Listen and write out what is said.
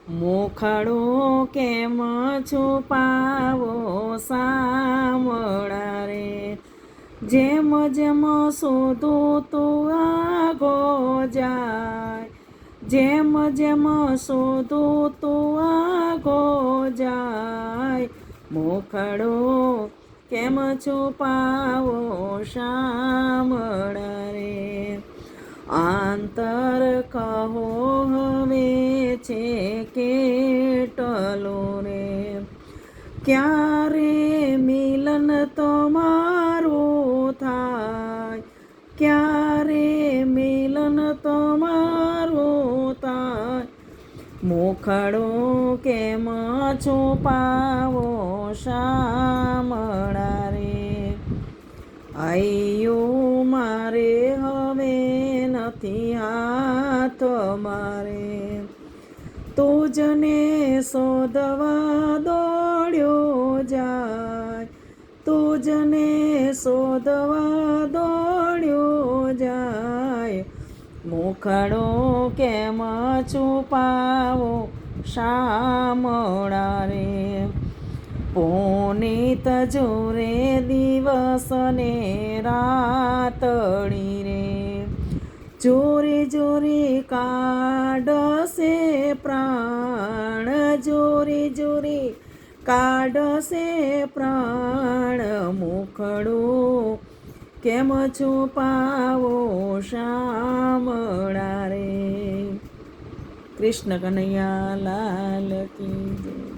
મોખડો કેમ છુપાવો સામળા રે, જેમ જેમ શોધું તું આગો જાય, જેમ જેમ શોધું તું આગો જાય, મોખડો કેમ છુપાવો શામળા રે. આંતર કહો હવે છે કેટલો રે, ક્યારે મિલન તમારું થાય, ક્યારે મિલન તમારું થાય, મોખડો કેમ છુપાવો શામળા રે. આયું મારે હવે નથી હાથ મારે, તુજને શોધવા દોડ્યો જાય, તુજને શોધવા દોડ્યો જાય, મોખડો કેમ છુપાવો શામળા રે. પુનિત જોરે દિવસ ને રાતડી રે, જોરી જોરી કાઢશે પ્રાણ, જોરી જોરી કાઢશે પ્રાણ, મોખડો કેમ છુપાવો શામળા રે. કૃષ્ણ કનૈયા લાલ કી જય.